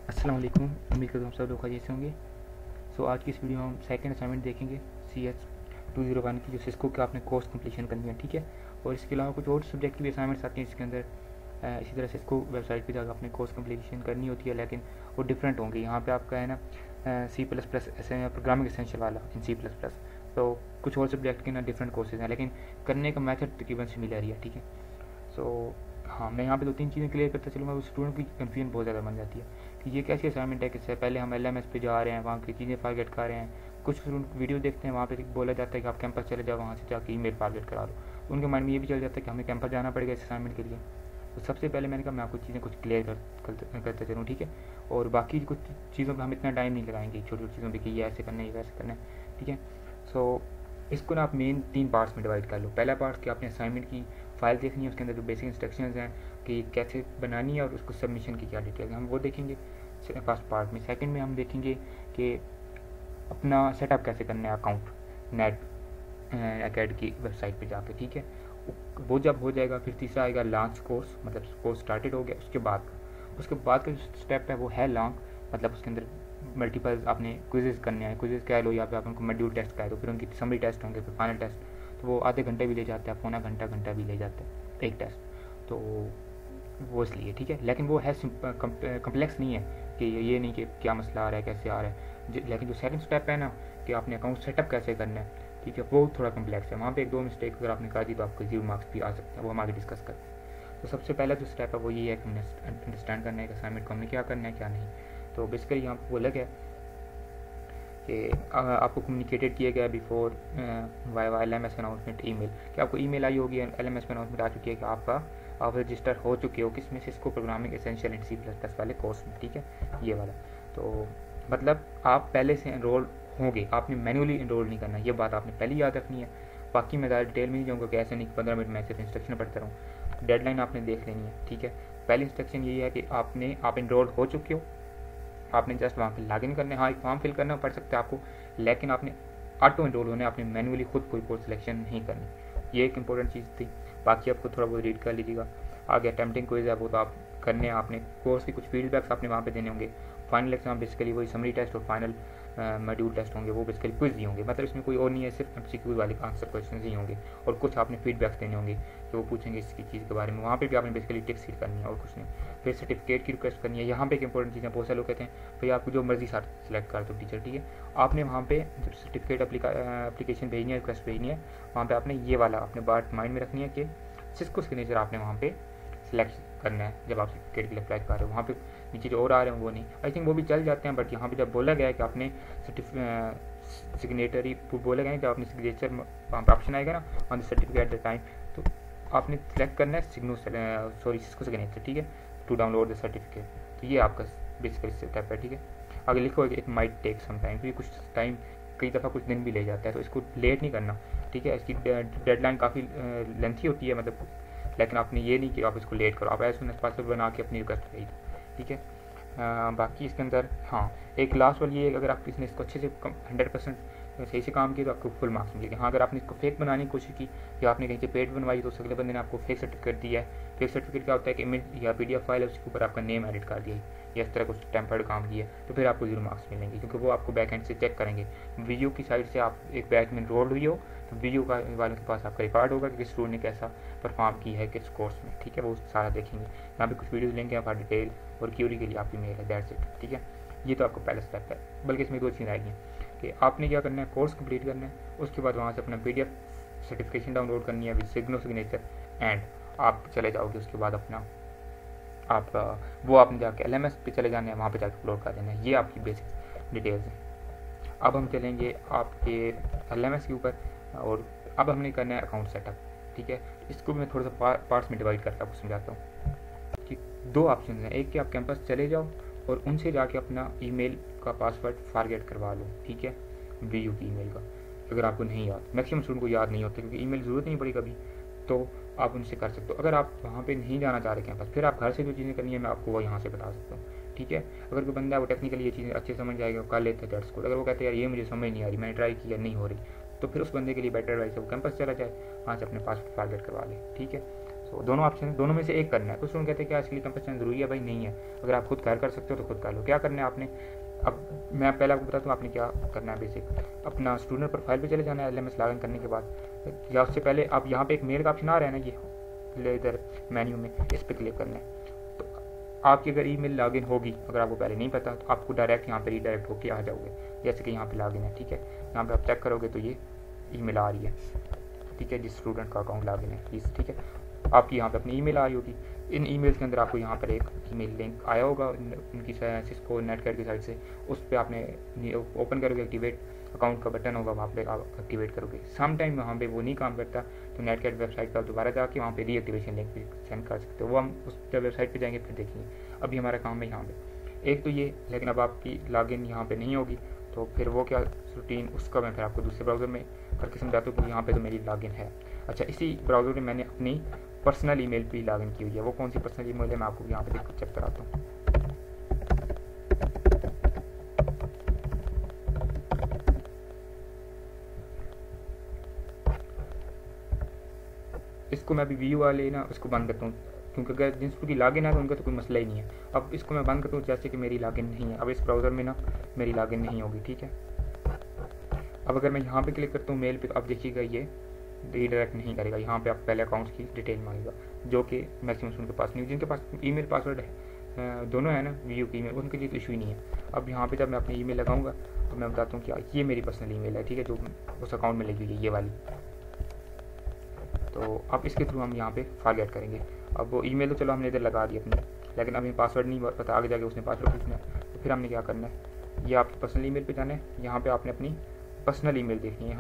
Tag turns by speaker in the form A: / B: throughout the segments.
A: अस्सलाम वालेकुम। उम्मीद करता हूँ सब लोग खैरियत से होंगे। आज की इस वीडियो में हम सेकंड असाइनमेंट देखेंगे CS-201 की, जो सिस्को का आपने कोर्स कंप्लीशन करनी है, ठीक है। और इसके अलावा कुछ और सब्जेक्ट की भी असाइनमेंट्स आती हैं इसके अंदर। इसी तरह सिस्को वेबसाइट पे जाकर आपने कोर्स कंप्लीशन करनी होती है, लेकिन वो डिफरेंट होंगे। यहाँ पे आपका है ना C++ प्रोग्रामिंग एसेंशियल वाला इन C++। तो कुछ और सब्जेक्ट के ना डिफरेंट कोर्सेज हैं, लेकिन करने का मेथड तकरीबन सिमिलर ही है, ठीक है। हाँ, मैं यहाँ पे 2-3 चीज़ें क्लियर करता चलूँगा। उस स्टूडेंट की कन्फ्यूजन बहुत ज़्यादा बन जाती है कि ये कैसी असाइनमेंट है, किससे पहले हम LMS पे जा रहे हैं, वहाँ की चीज़ें फॉरगेट कर रहे हैं। कुछ स्टूडेंट वीडियो देखते हैं, वहाँ पे बोला जाता है कि आप कैंपस चले जाओ, वहाँ से जाकर ईमेल फॉरगेट करा लो। उनके माइंड में ये भी चल जाता है कि हमें कैंपस जाना पड़ेगा इस असाइनमेंट के लिए। तो सबसे पहले मैंने कहा मैं आपको चीज़ें कुछ क्लियर करते चलूँ, ठीक है। और बाकी कुछ चीज़ों पर हम इतना टाइम नहीं लगाएंगे, छोटी छोटी चीज़ों पर कि ये ऐसे करना है, ये वैसे करना है, ठीक है। इसको ना आप मेन 3 पार्ट्स में डिवाइड कर लो। पहला पार्ट कि आपने असाइनमेंट की फाइल देखनी है, उसके अंदर जो बेसिक इंस्ट्रक्शंस हैं कि कैसे बनानी है और उसको सबमिशन की क्या डिटेल है, हम वो देखेंगे फर्स्ट पार्ट में। सेकंड में हम देखेंगे कि अपना सेटअप कैसे करना है अकाउंट नेट एकेड की वेबसाइट पे जाके, ठीक है। वो जब हो जाएगा फिर तीसरा आएगा लॉन्च कोर्स, मतलब कोर्स स्टार्टेड हो गया उसके बाद का जो स्टेप है वो है लॉन्ग, मतलब उसके अंदर मल्टीपल आपने क्विजेज करने हैं। क्विजेज कह लो या फिर आप उनको मॉड्यूल टेस्ट कह दो, फिर उनकी समरी टेस्ट होंगे, फिर फाइनल टेस्ट। तो वो आधे घंटे भी ले जाते हैं, पौना घंटा भी ले जाते हैं एक टेस्ट। तो वो इसलिए, ठीक है। लेकिन वो है कम्प्लेक्स नहीं है कि ये नहीं कि क्या मसला आ रहा है, कैसे आ रहा है। लेकिन जो सेकंड स्टेप है ना कि आपने अकाउंट सेटअप कैसे करना है, ठीक है, वो थोड़ा कम्प्लेक्स है। वहाँ पे 1-2 मिस्टेक अगर आपने कर दी तो आपको 0 मार्क्स भी आ सकते हैं, वो हम आगे डिस्कस करते हैं। तो सबसे पहला जो स्टेप है वो ये है कि हमने अंडरस्टैंड करना है कि असाइनमेंट को हमने क्या करना है क्या नहीं। तो बेसिकली यहाँ पर बोला गया कि आपको कम्युनिकेटेड किया गया before via LMS announcement email, कि आपको ईमेल आई होगी, LMS में अनाउंसमेंट आ चुकी है कि आप रजिस्टर हो चुके हो किसमें, Cisco programming essential and C++ वाले कोर्स में, ठीक है, ये वाला। तो मतलब आप पहले से एनरोल होंगे, आपने मैनुअली एनरोल नहीं करना, ये बात आपने पहले याद रखनी है। बाकी मैं ज़्यादा डिटेल में नहीं जाऊँगा कि ऐसे नहीं 15 मिनट में सिर्फ इंस्ट्रक्शन पढ़ता रहूँ। डेडलाइन आपने देख लेनी है, ठीक है। पहली इंस्ट्रक्शन यही है कि आप एनरोल हो चुके हो, आपने जस्ट वहाँ पे लॉगिन करना है। हाँ, एक फॉर्म फिल करना पड़ सकता है आपको, लेकिन आपने ऑटो एनरोल होना है, आपने मैनुअली खुद कोई कोर्स सिलेक्शन नहीं करनी। ये एक इंपॉर्टेंट चीज़ थी। बाकी आपको थोड़ा बहुत रीड कर लीजिएगा। आगे अटेम्प्टिंग क्विज है, वो तो आप करने हैं, आपने कोर्स के कुछ फीडबैक्स आपने वहाँ पे देने होंगे। फाइनल एग्जाम बेसिकली वही समरी टेस्ट और फाइनल मॉड्यूल टेस्ट होंगे, वो बेसिकली क्विज ही होंगे। मतलब इसमें कोई और नहीं है, सिर्फ MCQ वाले आंसर क्वेश्चन ही होंगे। और कुछ आपने फीडबैक्स देने होंगे कि वो पूछेंगे इसकी चीज़ के बारे में, वहाँ पे भी आपने बेसिकली टिक सीट करनी है और कुछ नहीं। फिर सर्टिफिकेट की रिक्वेस्ट करनी है। यहाँ पे एक इंपॉर्टेंट चीज़ है, बहुत सारे लोग कहते हैं भाई आपको जो मर्जी सेलेक्ट कर दो टीचर, ठीक है। आपने वहाँ पे जब सर्टिफिकेट एप्लीकेशन भेजनी है, रिक्वेस्ट भेजनी है, वहाँ पे आपने ये वाला अपने बात माइंड में रखनी है कि सिस्को सिग्नेचर आपने वहाँ पे सिलेक्ट करना है जब आप सर्टिफिकेट के लिए अप्लाई कर रहे हो। वहाँ पे नीचे जो और आ रहे हैं वो नहीं, आई थिंक वो भी चल जाते हैं, बट यहाँ पे जब बोला गया है कि आपने सिग्नेटरी बोला गया है, जब आपने सिग्नेचर वहाँ पर ऑप्शन आएगा ना on the certificate the time, तो आपने सेलेक्ट करना है सिस्को सिग्नेचर, ठीक है, टू डाउनलोड द सर्टिफिकेट। तो ये आपका बेसिकली स्टेप है, ठीक है। आगे लिखो it might take some time, क्योंकि कुछ टाइम कई दफ़ा कुछ दिन भी ले जाता है, तो इसको लेट नहीं करना, ठीक है। इसकी डेडलाइन काफ़ी लेंथी होती है, मतलब, लेकिन आपने ये नहीं कि आप इसको लेट करो, आप एज सुन एज पॉसिबल बना के अपनी रिक्वेस्ट भेज दो, ठीक है। बाकी इसके अंदर हाँ एक लास्ट वाली है, अगर आप किसी ने इसको अच्छे से 100% सही से काम किया तो आपको फुल मार्क्स मिलेंगे। हाँ, अगर आपने इसको फेक बनाने की कोशिश की या आपने कहीं से पेड बनवाई तो अगले बंदे ने आपको फेक सर्टिफिकेट दिया है। फेक सर्टिफिकेट क्या होता है कि इमेज या PDF फाइल है, उसके ऊपर आपका नेम एडिट कर दिया या इस तरह कुछ टेम्पर्ड काम किया, तो फिर आपको 0 मार्क्स मिलेंगे, क्योंकि वो आपको बैक एंड से चेक करेंगे। वीडियो की साइड से आप एक बैच में एनरोल्ड हुई हो तो वीडियो का वालों के पास आपका रिकॉर्ड होगा कि किस स्टूडेंट ने कैसा परफॉर्म किया है किस कोर्स में, ठीक है, वो सारा देखेंगे। यहाँ पे कुछ वीडियोस लेंगे आप डिटेल और क्यूरी के लिए आपकी मेल है, दैट्स इट, ठीक है। ये तो आपका पहला स्टेप है, बल्कि इसमें 2 चीज़ें आएगी कि आपने क्या करना है, कोर्स कंप्लीट करना है, उसके बाद वहाँ से अपना PDF सर्टिफिकेशन डाउनलोड करनी है विद सिग्नेचर, एंड आप चले जाओगे उसके बाद अपना आपका वो आपने जाके LMS पे चले जाना है, वहाँ पे जाके अपलोड कर देना है। ये आपकी बेसिक डिटेल्स हैं। अब हम चलेंगे आपके LMS के ऊपर, और अब हमने करना है अकाउंट सेटअप, ठीक है। इसको मैं थोड़ा सा पार्ट्स में डिवाइड करके आपको समझाता हूँ कि 2 ऑप्शन हैं, एक कि आप कैंपस चले जाओ और उनसे जाके अपना ईमेल का पासवर्ड फॉरगेट करवा लो, ठीक है, VU की ईमेल का, अगर आपको नहीं याद, मैक्सिमम स्टूडेंट को याद नहीं होता क्योंकि ईमेल ज़रूरत नहीं पड़ी कभी, तो आप उनसे कर सकते हो। अगर आप वहाँ पे नहीं जाना चाह रहे कैंपस, फिर आप घर से जो चीज़ें करनी है मैं आपको वो यहाँ से बता सकता हूँ, ठीक है। अगर कोई बंदा वो टेक्निकली ये चीज़ें अच्छे समझ जाएगा कर लेते हैं दैट्स गुड। अगर वो कहते हैं यार ये मुझे समझ नहीं आ रही, मैंने ट्राई किया नहीं हो रही, तो फिर उस बंदे के लिए बेटर एडवाइस है वो कैंपस चला जाए, वहाँ से अपने पासवर्ड फॉरगेट करवा ले, ठीक है। सो दोनों ऑप्शन है, दोनों में से एक करना है। कुछ लोग कहते हैं क्या इसके लिए कंपल्सन जरूरी है, भाई नहीं है, अगर आप खुद कर सकते हो तो खुद कर लो। क्या करना है आपने, अब मैं पहले आपको बताता हूँ आपने क्या करना है। बेसिक अपना स्टूडेंट प्रोफाइल पे चले जाना है LMS लॉगिन करने के बाद, या उससे पहले आप यहाँ पे एक मेल का ऑप्शन आ रहा है ना, ये इधर मेन्यू में, इस पर क्लिक करना है। तो आपकी अगर ईमेल लॉगिन होगी, अगर आपको पहले नहीं पता तो आपको डायरेक्ट यहाँ पे रीडायरेक्ट होकर आ जाओगे, जैसे कि यहाँ पे लॉगिन है, ठीक है। यहाँ पे आप चेक करोगे तो ये ईमेल आ रही है, ठीक है, जिस स्टूडेंट का अकाउंट लॉगिन है प्लीज़, ठीक है। आपकी यहाँ पे अपनी ईमेल आई होगी, इन ईमेल्स के अंदर आपको यहाँ पर एक ईमेल लिंक आया होगा उनकी सिस्को नेटकेट की साइड से, उस पर आपने ओपन करोगे, एक्टिवेट अकाउंट का बटन होगा, वहाँ पे आप एक्टिवेट करोगे। सम टाइम वहाँ पे वो नहीं काम करता तो नेटकेट वेबसाइट पर दोबारा जाके वहाँ पे रीएक्टिवेशन लिंक भी सेंड कर सकते हो, वो हम उस वेबसाइट पे जाएंगे फिर देखेंगे। अभी हमारा काम है यहाँ पे एक तो ये, लेकिन अब आपकी लॉगिन यहाँ पे नहीं होगी तो फिर वो क्या रूटीन, उसका मैं फिर आपको दूसरे ब्राउज़र में करके समझाता हूँ कि यहाँ पे तो मेरी लॉगिन है। अच्छा, इसी ब्राउज़र में मैंने अपनी पर्सनल ईमेल भी लॉगिन की हुई है। वो कौन सी पर्सनल ईमेल है मैं आपको यहाँ पे देख चेक कराता हूँ। इसको मैं अभी व्यू वाले ना उसको बंद करता हूँ, क्योंकि अगर जिन की लॉगिन है तो उनका तो कोई मसला ही नहीं है। अब इसको मैं बंद करता हूँ जैसे कि मेरी लॉगिन नहीं है, अब इस ब्राउज़र में ना मेरी लॉगिन नहीं होगी, ठीक है। अब अगर मैं यहाँ पे क्लिक करता हूँ मेल पे, तो अब देखिएगा ये रीडायरेक्ट नहीं करेगा, यहाँ पे आप पहले अकाउंट्स की डिटेल मांगेगा, जो कि मैक्सिमम उनके पास नहीं, जिनके पास ईमेल पासवर्ड है दोनों है ना व्यू की ईमेल, उनके लिए तो इशू ही नहीं है। अब यहाँ पे जब मैं अपनी ईमेल लगाऊंगा तो मैं बताता हूँ कि ये मेरी पर्सनल ईमेल है, ठीक है, जो उस अकाउंट में लगी हुई है, ये वाली। तो अब इसके थ्रू हम यहाँ पे फॉरगेट करेंगे। अब वो ईमेल तो चलो हमने इधर लगा दी अपनी, लेकिन अभी पासवर्ड नहीं पता, आगे जाके उसने पासवर्ड पूछना है, तो फिर हमने क्या करना है, ये आपकी पर्सनल ईमेल पे जाना है, यहाँ पे आपने अपनी पर्सनल ईमेल देखनी है।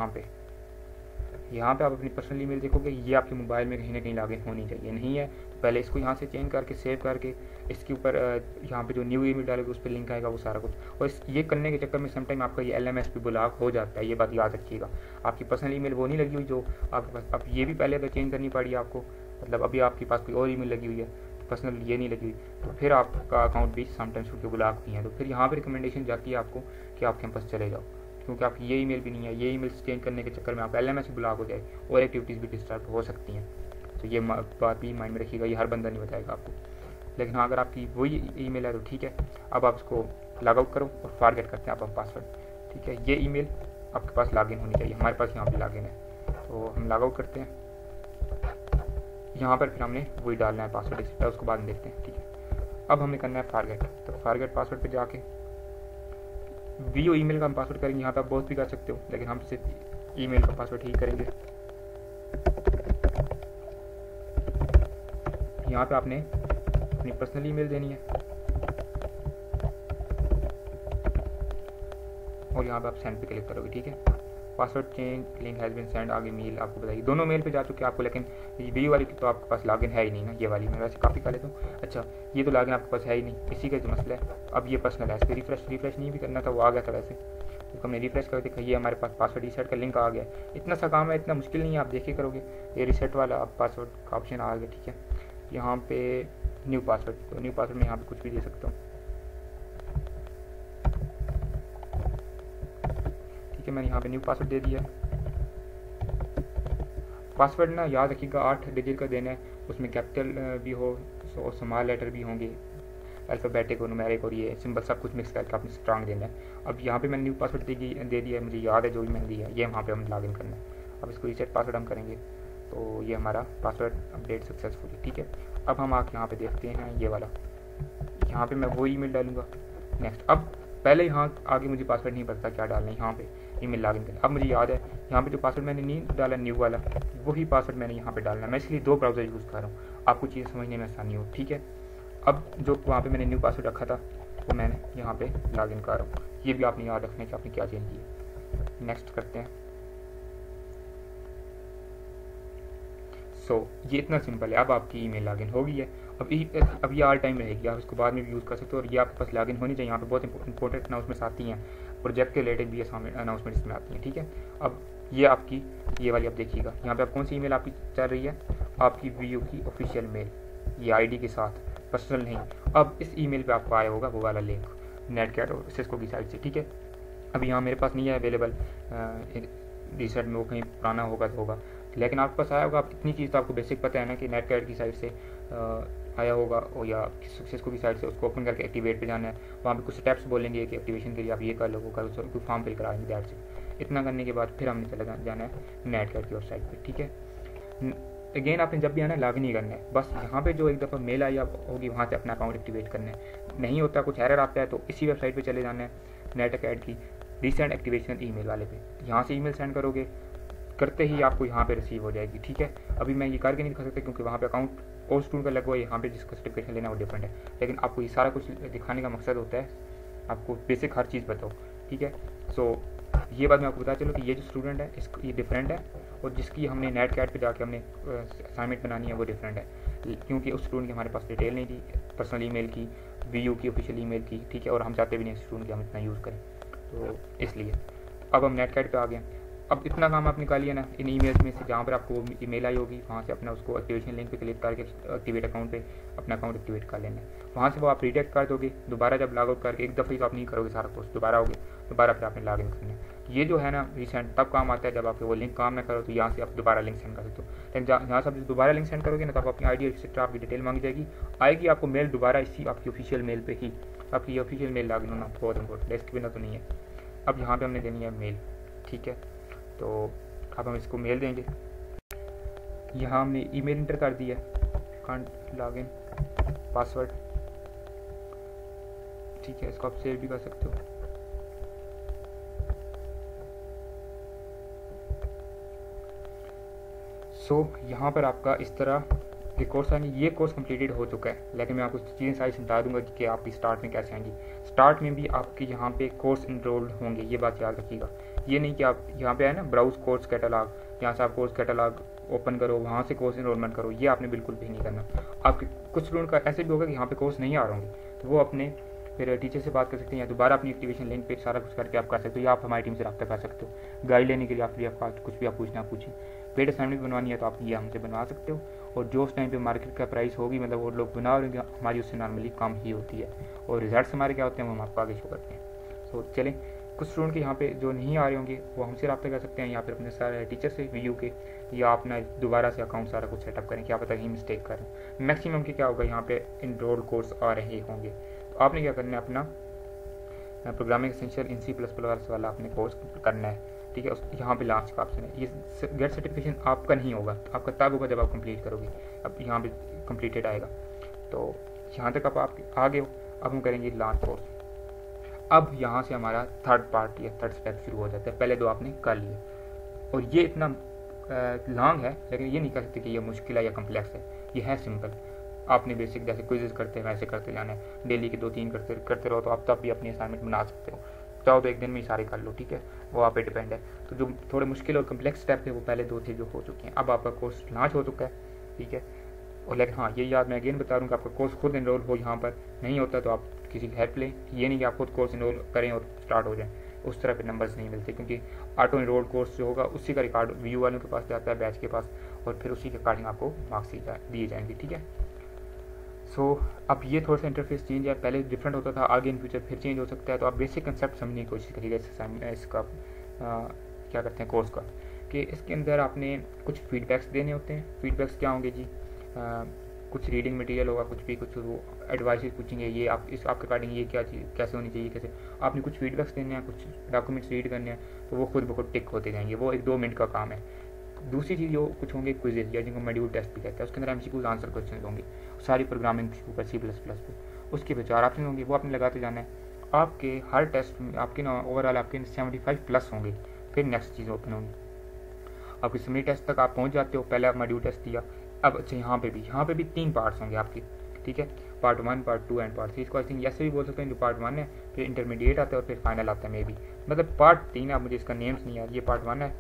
A: यहाँ पे आप अपनी पर्सनल ईमेल देखोगे, ये आपके मोबाइल में कहीं ना कहीं लॉगिन होनी चाहिए, नहीं है तो पहले इसको यहाँ से चेंज करके सेव करके इसके ऊपर यहाँ पे जो न्यू ईमेल डालोगे उस पर लिंक आएगा, वो सारा कुछ। और ये करने के चक्कर में समटाइम आपका ये LMS पे ब्लॉक हो जाता है, ये बात याद रखिएगा। आपकी पर्सनल ईमेल वो नहीं लगी हुई जो आपके पास, अब ये भी पहले अगर चेंज करनी पड़ी आपको, मतलब अभी आपके पास कोई और ईमेल लगी हुई है, पर्सनल ये नहीं लगी हुई, तो फिर आपका अकाउंट भी समटाइम्स उसके ब्लॉक नहीं है, तो फिर यहाँ पर रिकमेंडेशन जाती है आपको कि आप कैंपस चले जाओ, क्योंकि आपकी ये ईमेल भी नहीं है। ये ईमेल चेंज करने के चक्कर में आपका LMS ब्लॉक हो जाए और एक्टिविटीज़ भी डिस्टर्ब हो सकती हैं। तो ये बात भी माइंड में रखिएगा, ये हर बंदा नहीं बताएगा आपको। लेकिन हाँ, अगर आपकी वही ईमेल है तो ठीक है। अब आप इसको लॉग आउट करो और फॉरगेट करते हैं आप पासवर्ड, ठीक है। ये ईमेल आपके पास लॉगिन होनी चाहिए, हमारे पास यहाँ पे लॉगिन है, तो हम लॉग आउट करते हैं। यहाँ पर फिर हमने वही डालना है पासवर्ड, इस पर उसको बाद में देखते हैं, ठीक है। अब हमें करना है फॉरगेट, तो फॉरगेट पासवर्ड पर जाके वीओ ईमेल का हम पासवर्ड करेंगे। यहाँ पे आप बहुत भी कर सकते हो, लेकिन हम सिर्फ ईमेल का पासवर्ड ही करेंगे। यहाँ पे आपने अपनी पर्सनल ईमेल देनी है और यहाँ पे आप सेंड पे क्लिक करोगे, ठीक है। Password change link has been send, आगे मेल आपको बताइए, दोनों मेल पे जा चुके हैं आपको, लेकिन वीओ वाली तो आपके पास लॉगिन है ही नहीं ना, ये वाली मैं वैसे कॉपी कर लेता हूँ। अच्छा, ये तो लॉगिन आपके पास है ही नहीं, इसी का जो मसला है। अब ये पर्सनल है, इस पर रिफ्रेश नहीं भी करना था, वो आ गया था वैसे, तो हमने रिफ्रेश कर देखा, ये हमारे पास पासवर्ड रीसेट का लिंक आ गया। इतना सा काम है, इतना मुश्किल नहीं है, आप देखे करोगे। ये रीसेट वाला अब पासवर्ड का ऑप्शन आ गया, ठीक है। यहाँ पे न्यू पासवर्ड, तो न्यू पासवर्ड में यहाँ पे कुछ भी दे सकता हूँ, ठीक है। मैंने यहाँ पे न्यू पासवर्ड दे दिया। पासवर्ड ना याद रखिएगा 8 डिजिट का देना है, उसमें कैपिटल भी हो और स्मॉल लेटर भी होंगे, अल्फ़ाबेटिक और न्यूमेरिक और ये सिंबल सब कुछ मिक्स करके आपने स्ट्रांग देना है। अब यहाँ पे मैंने न्यू पासवर्ड दे दिया है, मुझे याद है जो भी मैंने दिया है, ये वहाँ पे हम लॉगिन करना है। अब इसको रीसेट पासवर्ड हम करेंगे, तो ये हमारा पासवर्ड अपडेट सक्सेसफुली, ठीक है। अब हम आके यहाँ पे देखते हैं ये वाला, यहाँ पे मैं वो ईमेल डालूंगा नेक्स्ट। अब पहले यहाँ आगे मुझे पासवर्ड नहीं पता क्या डालना है, यहाँ पे ईमेल लॉगिन करना। अब मुझे याद है यहाँ पे जो पासवर्ड मैंने नहीं डाला न्यू वाला, वही पासवर्ड मैंने यहाँ पे डालना है। मैं इसलिए 2 ब्राउज़र यूज़ कर रहा हूँ, आपको चीज़ समझने में आसानी हो, ठीक है। अब जो वहाँ पे मैंने न्यू पासवर्ड रखा था वो मैंने यहाँ पे लॉगिन कर रहा हूँ, ये भी आपने याद रखना है कि आपने क्या चेंज किया। नेक्स्ट करते हैं। ये इतना सिंपल है। अब आपकी ईमेल लॉगिन हो गई है। अब ये ऑल टाइम रहेगी, आप इसको बाद में भी यूज़ कर सकते हो, और ये आपके पास लॉगिन होनी चाहिए। यहाँ पे बहुत इंपॉर्टेंट अनाउंसमेंट्स आती हैं, प्रोजेक्ट के रिलेटेड भी अनाउंसमेंट इसमें आती हैं, ठीक है। अब ये आपकी ये वाली आप देखिएगा, यहाँ पे आप कौन सी ईमेल आपकी चल रही है, आपकी वीओ की ऑफिशियल मेल, ये आईडी के साथ, पर्सनल नहीं। अब इस ईमेल पे आपको आया होगा वो वाला लिंक नेटकेट और सिस्को की साइड से, ठीक है। अब यहाँ मेरे पास नहीं है अवेलेबल, रीसेट में वो कहीं पुराना होगा तो होगा, लेकिन आपके पास आया होगा, आप इतनी चीज़ तो आपको बेसिक पता है ना कि नेट की साइड से आया होगा और या सिस्को की साइड से उसको ओपन करके एक्टिवेट पे जाना है। वहाँ पे कुछ स्टेप्स बोलेंगे कि एक्टिवेशन के लिए आप ये कर लो, वो कर लो, कोई फॉर्म फिल कराएंगे दैट से। इतना करने के बाद फिर हमने चला जाना है नेटकैट की वेबसाइट पर, ठीक है। अगेन आपने जब भी आना लॉग इन ही करना है, बस यहाँ पे जो एक दफ़ा मेल आई होगी वहाँ से अपना अकाउंट एक्टिवेट करना है। नहीं होता, कुछ एरर आता है तो इसी वेबसाइट पे चले जाना है नेटकैट की रिसेंट एक्टिवेशन ईमेल वाले पे, यहाँ से ईमेल सेंड करोगे, करते ही आपको यहाँ पे रिसीव हो जाएगी, ठीक है। अभी मैं ये करके नहीं दिखा सकता क्योंकि वहाँ पे अकाउंट कोर्स स्टूडेंट का लगा हुआ है, यहाँ पे जिसका सर्टिफिकेशन लेना वो डिफरेंट है, लेकिन आपको ये सारा कुछ दिखाने का मकसद होता है आपको बेसिक हर चीज़ बताओ, ठीक है। सो ये बात मैं आपको बता चलूँ कि ये जो स्टूडेंट है इसको ये डिफरेंट है, और जिसकी हमने नेटकैट पे जाके हमने असाइनमेंट बनानी है वो डिफरेंट है, क्योंकि उस स्टूडेंट की हमारे पास डिटेल नहीं थी पर्सनल ईमेल की, वीयू की ऑफिशियल ईमेल की, ठीक है, और हम चाहते भी नहीं स्टूडेंट की हम इतना यूज़ करें, तो इसलिए अब हम नेटकैट पे आ गए। अब इतना काम आप निकालिए ना इन ईमेल्स में से, जहाँ पर आपको ईमेल आई होगी वहाँ से अपना उसको एक्टिवेशन लिंक पे क्लिक करके एक्टिवेट अकाउंट पे अपना अकाउंट एक्टिवेट कर लेना है। वहाँ से वो आप रिटेक्ट कर दोगे, दोबारा जब लॉग आउट करके एक दफ़े तो आप नहीं करोगे सारा कोर्स, दोबारा होगे, दोबारा फिर आपने लॉग इन करना है। ये जो है ना रिसेंट तब काम आता है जब आपके वो लिंक काम ना करो, तो यहाँ से आप दोबारा लिंक सेंड कर सकते हो। लेकिन यहाँ से आप दोबारा लिंक सेंड करोगे ना तो आप अपनी आई डी एक्सेट्रा आपकी डिटेल मांगी जाएगी, आएगी आपको मेल दोबारा इसी आपकी ऑफिशियल मेल पे ही, आपकी ये ऑफिशियल मेल लॉग इन होना बहुत इंपॉर्टेंट है, इसके बिना तो नहीं है। अब यहाँ पे हमने देनी है मेल, ठीक है, तो अब हम इसको मेल देंगे। यहाँ हमने ईमेल इंटर कर दिया, कांट लॉग इन पासवर्ड, ठीक है, इसको आप सेव भी कर सकते हो। सो यहाँ पर आपका इस तरह ये कोर्स आएंगे। ये कोर्स कंप्लीटेड हो चुका है, लेकिन मैं आपको चीज़ें सारी समझा दूंगा कि आप स्टार्ट में कैसे आएंगी। स्टार्ट में भी आपके यहाँ पे कोर्स इनरोल्ड होंगे, ये बात याद रखिएगा। ये नहीं कि आप यहाँ पे आए ना ब्राउज कोर्स कैटलॉग, यहाँ से आप कोर्स कैटलॉग ओपन करो, वहाँ से कोर्स इनरोलमेंट करो, ये आपने बिल्कुल भी नहीं करना। आपके कुछ स्टूडेंट का ऐसे भी होगा कि यहाँ पे कोर्स नहीं आ रहे होंगे, तो वो अपने फिर टीचर से बात कर सकते हैं या दोबारा अपनी एक्टिवेशन लिंक पे सारा कुछ करके आप कर सकते हो, या आप हमारी टीम से रब्ता कर सकते हो। गाइड लेने के लिए आपका कुछ भी आप पूछना पूछिए। पेड असाइनमेंट बनवानी है तो आप ये हमसे बनवा सकते हो, और जो उस टाइम पे मार्केट का प्राइस होगी मतलब वो लोग बना रहे हमारी उससे नॉर्मली कम ही होती है, और रिजल्ट्स हमारे क्या होते हैं वो हम आपको आगे शो करते हैं। सो चलें, कुछ स्टूडेंट के यहाँ पे जो नहीं आ रहे होंगे वो हमसे रब्ता कर सकते हैं, या फिर अपने सारे टीचर से वीयू के, या अपना दोबारा से अकाउंट सारा कुछ सेटअप करें, क्या पता कहीं मिस्टेक करें। मैक्सिमम के क्या होगा यहाँ पे इनरोल्ड कोर्स आ रहे होंगे, तो आपने क्या करना है अपना प्रोग्रामिंग एसेंशियल इन C++ वाला आपने कोर्स करना है, ठीक है। यहाँ पे लास्ट का ऑप्शन है, ये गेट सर्टिफिकेशन आपका नहीं होगा, आपका तब होगा जब आप कंप्लीट करोगे। अब यहाँ पे कंप्लीटेड आएगा, तो यहाँ तक आप आ गए हो। अब हम करेंगे लास्ट कोर्स। अब यहाँ से हमारा थर्ड पार्ट या थर्ड स्टेप शुरू हो जाता है। पहले दो आपने कर लिए, और ये इतना लॉन्ग है, लेकिन ये नहीं कह सकते कि ये मुश्किल है या कम्प्लेक्स है, ये है सिंपल। आपने बेसिक जैसे क्विज़ करते हैं वैसे करते जाना है, डेली के 2-3 करते रहो, तो आप तब भी अपनी असाइनमेंट बना सकते हो। चाहो तो एक दिन में ही सारे कर लो, ठीक है, वो आप पे डिपेंड है। तो जो थोड़े मुश्किल और कम्प्लेक्स स्टेप थे वो पहले 2 थे जो हो चुके हैं। अब आपका कोर्स लॉन्च हो चुका है, ठीक है। और लेकिन हाँ, ये याद मैं अगेन बता रहा हूँ कि आपका कोर्स खुद इनरोल हो, यहाँ पर नहीं होता तो आप किसी की हेल्प लें। ये नहीं कि आप खुद कोर्स इनरोल करें और स्टार्ट हो जाएँ, उस तरह पे नंबर्स नहीं मिलते, क्योंकि ऑटो इनरोल्ड कोर्स जो होगा उसी का रिकॉर्ड वीयू वालों के पास जाता है, बैच के पास, और फिर उसी के अकॉर्डिंग आपको मार्क्स दिए जाएंगे, ठीक है। सो अब ये थोड़ा सा इंटरफेस चेंज है, पहले डिफरेंट होता था, आगे इन फ्यूचर फिर चेंज हो सकता है। तो आप बेसिक कंसेप्ट समझने की कोशिश करिएगा इसका क्या करते हैं कोर्स का, कि इसके अंदर आपने कुछ फीडबैक्स देने होते हैं। फीडबैक्स क्या होंगे जी, कुछ रीडिंग मटेरियल होगा, कुछ भी, कुछ वो एडवाइसेस पूछेंगे, ये आप इस आपके अकॉर्डिंग ये क्या चीज़ कैसे होनी चाहिए, कैसे आपने कुछ फीडबैक्स देने हैं, कुछ डॉक्यूमेंट्स रीड करने हैं, तो वो खुद ब खुद टिक होते जाएंगे, वो 1-2 मिनट का काम है। दूसरी चीज़ जो कुछ होंगे क्विज़ेस, या जिनको मॉड्यूल टेस्ट भी कहते हैं, उसके अंदर MCQs आंसर क्वेश्चन होंगे सारी प्रोग्रामिंग के ऊपर C++ पे, उसके पे 4 ऑप्शन होंगे, वो आपने लगाते जाना है। आपके हर टेस्ट में आपके ना ओवरऑल आपके 75+ होंगे, फिर नेक्स्ट चीज़ ओपन होंगी। आपकी समरी टेस्ट तक आप पहुंच जाते हो, पहले आप मॉड्यूल टेस्ट दिया। अब अच्छा यहाँ पे भी 3 पार्ट्स होंगे आपके, ठीक है, पार्ट 1, पार्ट 2 एंड पार्ट 3। इसको आई थिंक ऐसे भी बोल सकते हैं, जो पार्ट 1 है, फिर इंटरमीडिएट आता है और फिर फाइनल आता है मे बी, मतलब पार्ट 3 है, मुझे इसका नेम्स नहीं याद, ये पार्ट 1 है,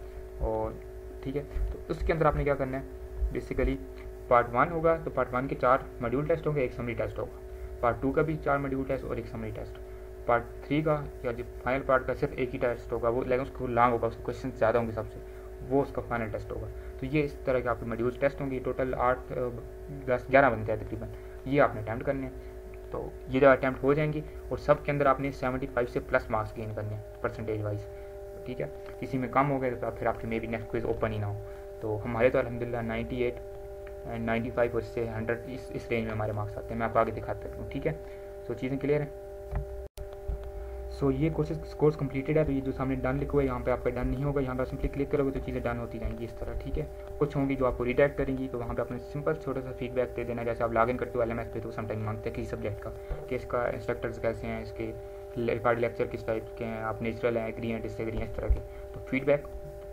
A: और ठीक है। तो उसके अंदर आपने क्या करना है, बेसिकली पार्ट 1 होगा तो पार्ट 1 के 4 मॉड्यूल टेस्ट होंगे, एक समरी टेस्ट होगा। पार्ट 2 का भी 4 मॉड्यूल टेस्ट और एक समरी टेस्ट। पार्ट 3 का या जो फाइनल पार्ट का सिर्फ एक ही टेस्ट होगा, वो लेकिन उसको लॉन्ग होगा, उसके क्वेश्चन ज़्यादा होंगे सबसे, वो उसका फाइनल टेस्ट होगा। तो ये इस तरह के आपके मॉड्यूल टेस्ट होंगे, टोटल 8-10-11 बनते हैं तकरीबन, ये आपने अटैम्प्ट करने हैं। तो ये जब अटैम्प्ट हो जाएंगी, और सब के अंदर आपने 75 से प्लस मार्क्स गेन करने हैं परसेंटेज वाइज, ठीक है। किसी में कम हो गए तो फिर आपके maybe next quiz open ही ना हो, तो हमारे तो अल्हम्दुलिल्लाह 98 एंड 95 और इससे 100 इस रेंज में हमारे मार्क्स आते हैं। मैं आपको आगे दिखाता हूँ, ठीक है। सो चीज़ें क्लियर हैं। सो ये कोर्स कंप्लीटेड है। तो ये जो सामने डन लिखा हुआ है यहाँ पे आपका डन नहीं होगा, यहाँ पे सिंपली क्लिक करोगे तो चीज़ें डन होती जाएंगी इस तरह, ठीक है। कुछ होंगी जो आपको रिडायरेक्ट करेंगी, तो वहाँ पे आपने सिंपल छोटा सा फीडबैक दे देना। जैसे आप लॉगिन करते हो LMS पे तो समटाइम मांगते हैं किसी सब्जेक्ट का कि इसका इंस्ट्रक्टर्स कैसे हैं, इसके रिकॉर्ड लेक्चर किस टाइप के हैं, आप नेचुरल हैं, एग्री हैं, डिसएग्री हैं, इस तरह के। तो फीडबैक,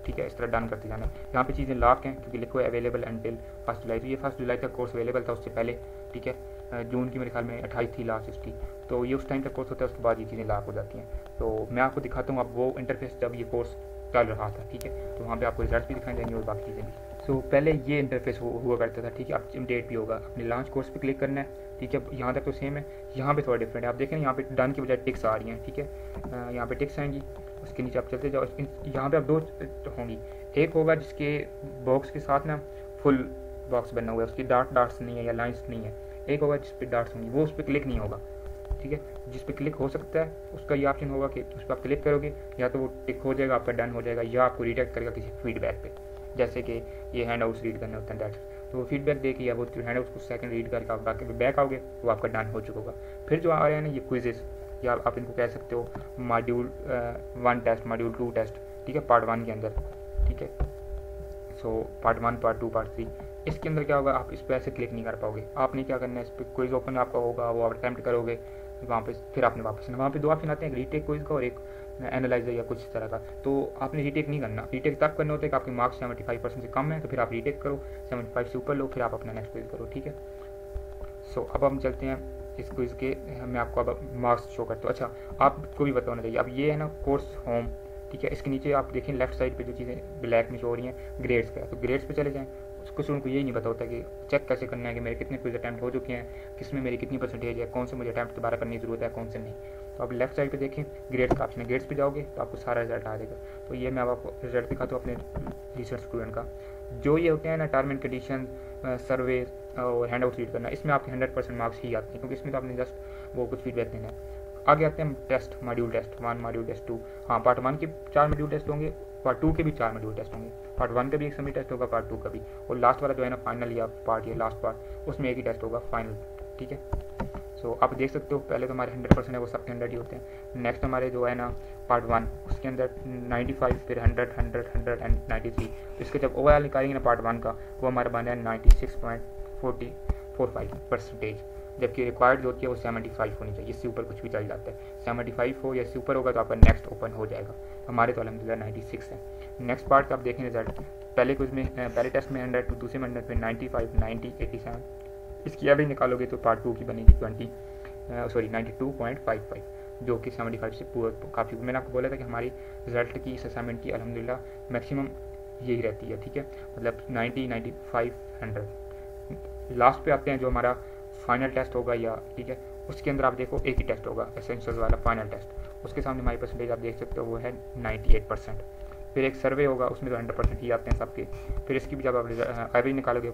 A: ठीक है, इस तरह डन करते जाना। यहाँ पे चीज़ें लॉक हैं क्योंकि लिखो है अवेलेबल अंटिल 1 जुलाई। तो ये 1 जुलाई तक कोर्स अवेलेबल था, उससे पहले, ठीक है। जून की मेरे ख्याल में 28 थी लास्ट इसकी। तो ये उस टाइम तक कोर्स होता है, उसके बाद ये चीज़ें लॉक हो जाती हैं। तो मैं आपको दिखाता हूँ अब वो इंटरफेस जब ये कोर्स चल रहा था, ठीक है। तो वहाँ पे आपको रिजल्ट भी दिखाई देंगे और बाकी चीज़ें भी। सो पहले ये इंटरफेस हुआ करता था, ठीक है। अब डेट भी होगा, अपने लॉन्च कोर्स पे क्लिक करना है, ठीक है। यहाँ तक तो सेम है, यहाँ पे थोड़ा डिफरेंट है। आप देखें यहाँ पे डन की बजाय टिक्स आ रही हैं, ठीक है। यहाँ पे टिक्स आएंगी, उसके नीचे आप चलते जाओ। यहाँ पे आप 2 होंगी, एक होगा जिसके बॉक्स के साथ ना फुल बॉक्स बना हुआ है, उसकी डार्ट्स नहीं है या लाइन्स नहीं है। एक होगा जिस पे डार्ट्स होंगी, वो उस पर क्लिक नहीं होगा, ठीक है। जिस पे क्लिक हो सकता है उसका ये ऑप्शन होगा कि उस पर आप क्लिक करोगे या तो वो टिक हो जाएगा, आपका डन हो जाएगा, या आपको रिडायरेक्ट करेगा किसी फीडबैक पे। जैसे कि ये हैंड आउट्स रीड करने होते हैं दैट्स, तो वो फीडबैक दे के या वो हैंड आउट्स को सेकंड रीड करके आप बाकी बैक आओगे, वो आपका डन हो चुका होगा। फिर जो आ रहे हैं ना ये क्विजेस, या आप इनको कह सकते हो मॉड्यूल 1 टेस्ट, मॉड्यूल 2 टेस्ट, ठीक है, पार्ट 1 के अंदर, ठीक है। सो पार्ट 1, पार्ट 2, पार्ट 3, इसके अंदर क्या होगा, आप इस पर ऐसे क्लिक नहीं कर पाओगे। आपने क्या करना है, इस पर क्विज ओपन आपका होगा, वो आप अटैम्प्ट करोगे वहाँ पे, फिर आपने वापस वहाँ पे 2 ऑप्शन आते हैं, एक रीटेक क्विज का और एक एनालाइजर या कुछ इस तरह का। तो आपने रीटेक नहीं करना, रीटेक तब करना होता है कि आपके मार्क्स 75% से कम है, तो फिर आप रीटेक करो, 75 से ऊपर लो, फिर आप अपना नेक्स्ट क्विज करो, ठीक है। सो अब हम चलते हैं इस क्विज के, मैं आपको अब मार्क्स शो करता हूँ। अच्छा, आपको भी पता होना चाहिए, अब ये है ना कोर्स होम, ठीक है। इसके नीचे आप देखें लेफ्ट साइड पे जो चीज़ें ब्लैक में शो हो रही हैं ग्रेड्स का, तो ग्रेड्स पे चले जाएं। उसको स्टूडेंट को यही नहीं पता होता कि चेक कैसे करना है कि मेरे कितने क्विज अटैम्प्ट हो चुके हैं, किस में मेरी कितनी परसेंटेज है, कौन से मुझे अटैम्प्ट दोबारा करने की जरूरत है, कौन से नहीं। तो आप लेफ्ट साइड पे देखें ग्रेड्स का ऑप्शन है, ग्रेड्स पे जाओगे तो आपको सारा रिजल्ट आ जाएगा। तो ये मैं आपको रिजल्ट दिखाता हूँ अपने रिसर्च स्टूडेंट का। जो ये होते हैं ना टर्म एंड कंडीशन, सर्वे और हैंड आउट रीड करना, इसमें आपके 100% मार्क्स ही आते हैं, क्योंकि इसमें तो आपने जस्ट वो कुछ फीडबैक देना है। आगे आते हैं test, module test 1, module test 2। हाँ, पार्ट 1 के 4 मॉड्यूल टेस्ट होंगे, पार्ट 2 के भी 4 मॉड्यूल टेस्ट होंगे। पार्ट 1 का भी एक समिट टेस्ट होगा, पार्ट 2 का भी, और लास्ट वाला जो है ना फाइनल या पार्ट या लास्ट पार्ट, उसमें एक ही टेस्ट होगा फाइनल, ठीक है। सो आप देख सकते हो पहले तो हमारे 100% है, वो सबके 100 ही होते हैं। नेक्स्ट हमारे जो है ना पार्ट 1, उसके अंदर 95, फिर 100, 100, 100 एंड 93। तो इसके जब ओवरऑल निकालेंगे ना पार्ट 1 का, वो हमारा बना है 96.45%, जबकि रिक्वायर्ड जो होती है वो 75 होनी चाहिए, इससे ऊपर कुछ भी चल जाता है। 75 हो या इससे ऊपर होगा तो आपका नेक्स्ट ओपन हो जाएगा। हमारे तो अलहमदिल्ला 96 है। नेक्स्ट पार्ट का आप देखें रिजल्ट, पहले कुछ में पहले टेस्ट में 100, दूसरे में 100, फिर 95, 90, 87। इसकी एवरेज निकालोगे तो पार्ट 2 की बनेगी 92.55, जो कि 75 से काफ़ी। मैंने आपको बोला था कि हमारी रिजल्ट की इस असाइनमेंट की अलहमदिल्ला मैक्सिमम यही रहती है, ठीक है, मतलब 90, 95, 100। लास्ट पे आते हैं जो हमारा फाइनल टेस्ट होगा, या ठीक है, उसके अंदर आप देखो एक ही टेस्ट होगा, एसेंशियल्स वाला फाइनल टेस्ट। उसके सामने हमारी परसेंटेज आप देख सकते हो वो है 98%। फिर एक सर्वे होगा, उसमें तो 100% ही आते हैं सबके। फिर इसकी भी जब आप एवरेज निकालोगे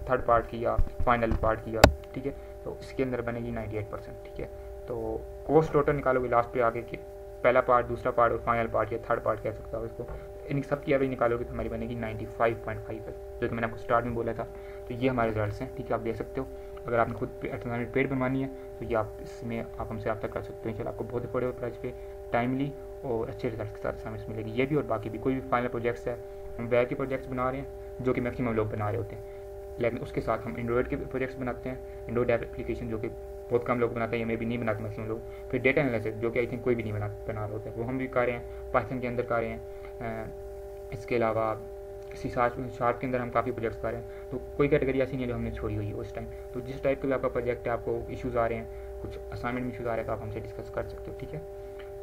A: थर्ड पार्ट की या फाइनल पार्ट की, ठीक है, तो इसके अंदर बनेगी 98%, ठीक है। तो कोर्स टोटल निकालोगे लास्ट पे आगे कि पहला पार्ट, दूसरा पार्ट और फाइनल पार्ट या थर्ड पार्ट कह सकता हो इसको, इन सब की एवरेज निकालोगे तो हमारी बनेगी 95.5 है, जो कि मैंने आपको स्टार्ट में बोला था। तो ये हमारे रिजल्ट्स हैं, ठीक है, आप देख सकते हो। अगर आपने खुद असाइनमेंट पेड बनवानी है तो ये आप इसमें आप हमसे रब्ता कर सकते हो। इंशाल्लाह आपको बहुत अफोर्डेबल प्राइस पे टाइमली और अच्छे रिजल्ट के साथ असाइनमेंट्स मिलेगी। ये भी और बाकी भी कोई भी फाइनल प्रोजेक्ट्स है, हम वेब के प्रोजेक्ट्स बना रहे हैं जो कि मैक्सिमम लोग बना रहे होते हैं, लेकिन उसके साथ हम एंड्रॉयड के प्रोजेक्ट्स बनाते हैं, एंड्रॉयड एप्लीकेशन जो कि बहुत कम लोग बनाते हैं, या मैं भी नहीं बनाते मैक्सिमम लोग। फिर डेटा एनालिसिस जो कि आई थिंक कोई भी नहीं बना रहे होते, वो हम भी कर रहे हैं, पाइथन के अंदर कर रहे हैं। इसके अलावा किसी शार्प के अंदर हम काफ़ी प्रोजेक्ट्स कर रहे हैं। तो कोई कैटेगरी ऐसी नहीं है जो हमने छोड़ी हुई है उस टाइम। तो जिस टाइप का भी आपका प्रोजेक्ट है, आपको इश्यूज़ आ रहे हैं, कुछ असाइनमेंट में इशूज़ आ रहे हैं, तो आप हमसे डिस्कस कर सकते हो, ठीक है।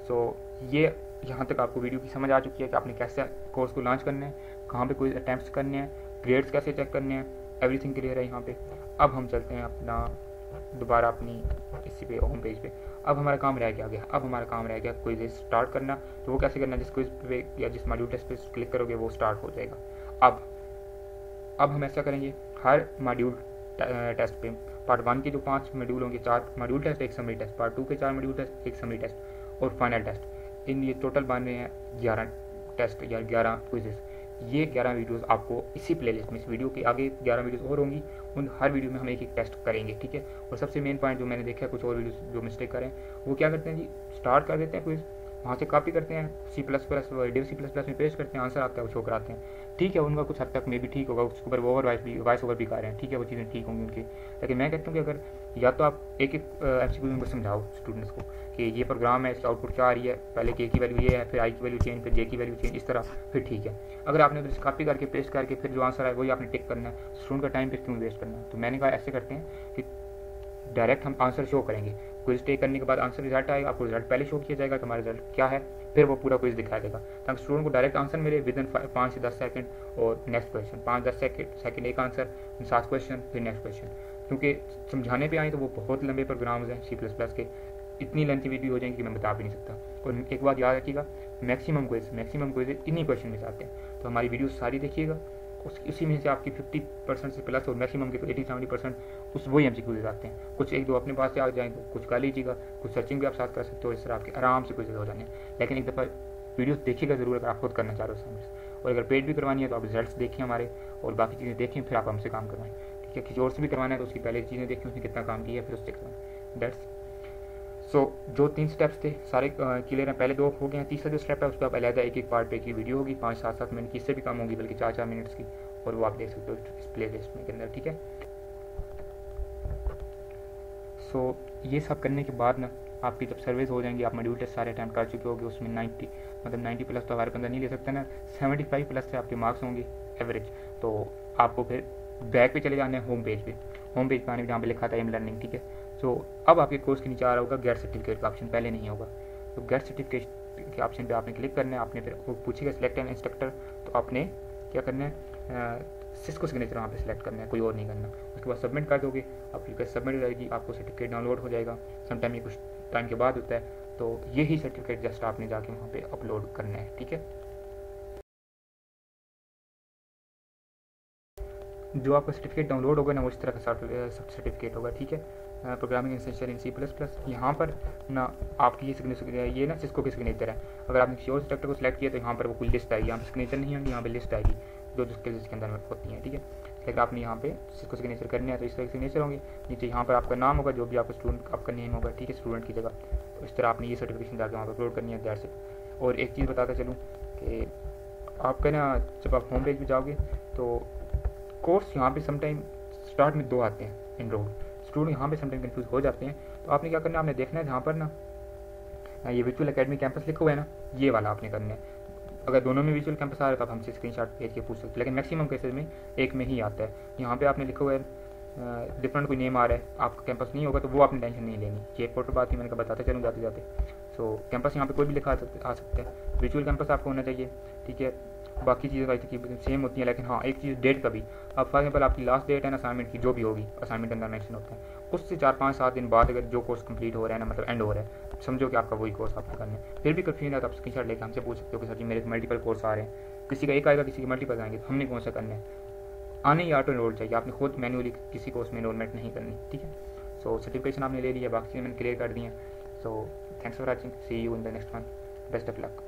A: सो ये यहाँ तक आपको वीडियो की समझ आ चुकी है कि आपने कैसे कोर्स को लॉन्च करना है, कहाँ पे कोई अटैम्प्ट्स करने हैं, ग्रेड्स कैसे चेक करने हैं, एवरीथिंग क्लियर है यहाँ पे। अब हम चलते हैं अपना दोबारा अपनी इसी पे होम पेज पे। अब हमारा काम रह गया अब हमारा काम रह गया क्विज स्टार्ट करना। तो वो कैसे करना है, जिस क्विज पे या जिस मॉड्यूल टेस्ट पे क्लिक करोगे वो स्टार्ट हो जाएगा। अब हम ऐसा करेंगे, हर मॉड्यूल टेस्ट पे पार्ट 1 के जो 5 मॉड्यूल होंगे, 4 मॉड्यूल टेस्ट, एक समरी टेस्ट, पार्ट 2 के 4 मॉड्यूल टेस्ट, एक समरी टेस्ट और फाइनल टेस्ट, इन ये टोटल बन रहे हैं 11 टेस्ट या 11 क्विजेस। ये 11 वीडियोस आपको इसी प्लेलिस्ट में, इस वीडियो के आगे 11 वीडियोस और होंगी, उन हर वीडियो में हम एक एक टेस्ट करेंगे, ठीक है। और सबसे मेन पॉइंट जो मैंने देखा है कुछ और वीडियोस जो मिस्टेक करें, वो क्या करते हैं जी, स्टार्ट कर देते हैं क्विज, वहाँ से कॉपी करते हैं, C++ में पेस्ट करते हैं, आंसर आता है वो शो कराते हैं। ठीक है, उनका कुछ हद तक में भी ठीक होगा, उसके ऊपर वो वॉइस ओवर भी कर रहे हैं, ठीक है, वो चीज़ें ठीक होंगी उनकी। लेकिन मैं कहता हूँ कि अगर या तो आप एक एक MCQ उनको समझाओ स्टूडेंट्स को कि ये प्रोग्राम है, इसकी आउटपुट क्या आ रही है, पहले के की वैल्यू ये है, फिर आई की वैल्यू चेंज, फिर जे की वैल्यू चेंज, इस तरह, फिर ठीक है। अगर आपने उधर कॉपी करके पेस्ट करके फिर जो आंसर आए वही आपने टिक करना है, स्टूडेंट का टाइम पे क्यों वेस्ट करना है। तो मैंने कहा ऐसे करते हैं कि डायरेक्ट हम आंसर शो करेंगे, क्विज टेक करने के बाद आंसर रिजल्ट आएगा, आपको रिजल्ट पहले शो किया जाएगा कि हमारा रिजल्ट क्या है, फिर वो पूरा क्विज दिखाया जाएगा, ताकि स्टूडेंट को डायरेक्ट आंसर मिले विद इन 5 से 10 सेकंड, और नेक्स्ट क्वेश्चन 5-10 सेकंड एक आंसर, 7 क्वेश्चन, फिर नेक्स्ट क्वेश्चन। क्योंकि समझाने पे आए तो वो बहुत लंबे प्रोग्राम्स हैं C++ के, इतनी लेंथी वीडियो हो जाएंगी कि मैं बता भी नहीं सकता। और एक बात याद रखिएगा, मैक्सिमम क्विज इन्हीं क्वेश्चन में से आते हैं, तो हमारी वीडियो सारी देखिएगा, उसी में से आपकी 50% से प्लस और मैक्सिमम के 80-70% उस वही MCQ आते हैं। कुछ एक दो अपने पास से आ जाएंगे, कुछ कर लीजिएगा, कुछ सर्चिंग भी आप साथ कर सकते हो, इस तरह आपके आराम से कुछ हो जाने हैं। लेकिन एक दफ़ा वीडियो देखिएगा ज़रूर अगर आप खुद करना चाह रहे हो सामने से, और अगर पेड भी करवानी है तो आप रिजल्ट्स देखें हमारे, और बाकी चीज़ें देखें, फिर आप हमसे काम करवाएं, ठीक है। किसी और से भी करवाना है तो उसकी पहले चीज़ें देखें उसने कितना काम किया है, फिर उससे करवाएं। दैट्स सो जो 3 स्टेप्स थे सारे क्लियर हैं, पहले 2 हो गए हैं, तीसरा जो स्टेप है उस पर आप अलहदा एक एक पार्ट पे की वीडियो होगी, 5-7 मिनट की, इससे भी कम होगी, बल्कि 4-4 मिनट्स की, और वो आप देख सकते हो इस प्ले लिस्ट में के अंदर, ठीक है। सो ये सब करने के बाद ना आपकी जब सर्विस हो जाएंगी, आप मॉड्यूल टेस्ट सारे अटैम्प्ट कर चुके होंगे, उसमें 90 प्लस तो हमारे बंदा नहीं ले सकता ना, 75 प्लस से आपके मार्क्स होंगे एवरेज। तो आपको फिर बैक पे चले जाना है, होम पेज पे आने जहाँ पे लिखा था एम लर्निंग, ठीक है। सो अब आपके कोर्स के नीचे आ रहा होगा गेट सर्टिफिकेट का ऑप्शन, पहले नहीं होगा। तो गेट सर्टिफिकेट के ऑप्शन पे आपने क्लिक करना है, आपने फिर वो पूछेगा सिलेक्ट एन इंस्ट्रक्टर, तो आपने क्या करना है, सिस्को सिग्नेचर वहाँ पे सिलेक्ट करना है, कोई और नहीं करना। उसके बाद सबमिट कर दोगे, आपकी रिक्वेस्ट सबमिट हो जाएगी, आपको सर्टिफिकेट डाउनलोड हो जाएगा, समटाइम ये कुछ टाइम के बाद होता है। तो यही सर्टिफिकेट जस्ट आपने जाके वहाँ पे अपलोड करना है, ठीक है। जो आपका सर्टिफिकेट डाउनलोड होगा ना वो इस तरह का सर्टिफिकेट होगा, ठीक है, प्रोग्रामिंग एसेंशियल इन C++। यहाँ पर ना आपकी ये सिग्नेचर, ये ना सिस्को की सिग्नेचर है। अगर आपने किसी और इंस्ट्रक्टर को सिलेक्ट किया तो यहाँ पर वो कोई लिस्ट आएगी, यहाँ पर सिग्नेचर नहीं होगी, यहाँ पर लिस्ट आएगी जो स्किल्स इसके अंदर होती हैं, ठीक है। लेकिन आपने यहाँ पे सिस्को सिग्नेचर करना है तो इस तरह के सिग्नेचर होंगे। नीचे यहाँ पर आपका नाम होगा, जो भी आपका स्टूडेंट आपका नेम होगा, ठीक है, स्टूडेंट की जगह। तो इस तरह आपने ये सर्टिफिकेशन जाकर वहाँ पर अपलोड करनी है, दैट्स इट। और एक चीज़ बताता चलूँ कि आपका ना जब आप होम पेज पर जाओगे तो कोर्स यहाँ पे समटाइम स्टार्ट में 2 आते हैं एनरोल, स्टूडेंट यहाँ पे समटाइम कंफ्यूज हो जाते हैं। तो आपने क्या करना है, आपने देखना है जहाँ पर ना ये वर्चुअल एकेडमी कैंपस लिखा हुआ है ना, ये वाला आपने करना है। अगर दोनों में वर्चुअल कैंपस आ रहा है तो आप हमसे स्क्रीनशॉट भेज के पूछ सकते हैं, लेकिन मैक्सिमम केसेस में एक में ही आता है। यहाँ पे आपने लिखा हुआ है डिफरेंट कोई नेम आ रहा है, आपका कैंपस नहीं होगा तो वो आपने टेंशन नहीं लेनी। ये फोटो बात ही मैंने कहा बताते चलूँ जाते जाते। सो कैंपस यहाँ पे कोई भी लिखा आ सकता है, वर्चुअल कैंपस आपको होना चाहिए, ठीक है। बाकी चीज़ें आई थी सेम होती हैं, लेकिन हाँ एक चीज़ डेट का भी, अब फॉर एग्जाम्पल आपकी लास्ट डेट है ना असाइनमेंट की, जो भी होगी असाइनमेंट अंदर मेंशन होता है, उससे 4-5-7 दिन बाद अगर जो कोर्स कंप्लीट हो रहा है ना, मतलब एंड हो रहा है, समझो कि आपका वही कोर्स आपको करना है। फिर भी कंफ्यूजन है तो आप स्क्रीनशॉट लेकर हमसे पूछ सकते हो कि सर जी मेरे मल्टीपल कोर्स आ रहे हैं, किसी का एक आएगा किसी के मल्टीपल आएंगे, तो हमने कौन सा करना है। आने ही ऑटो एनरोल चाहिए, आपने खुद मैन्युअली किसी कोर्स में एनरोलमेंट नहीं करनी, ठीक है। सो सर्टिफिकेशन आपने ले लिया, बाकी चीज़ें मैंने क्लियर कर दी हैं। So thanks for watching, see you in the next one, best of luck.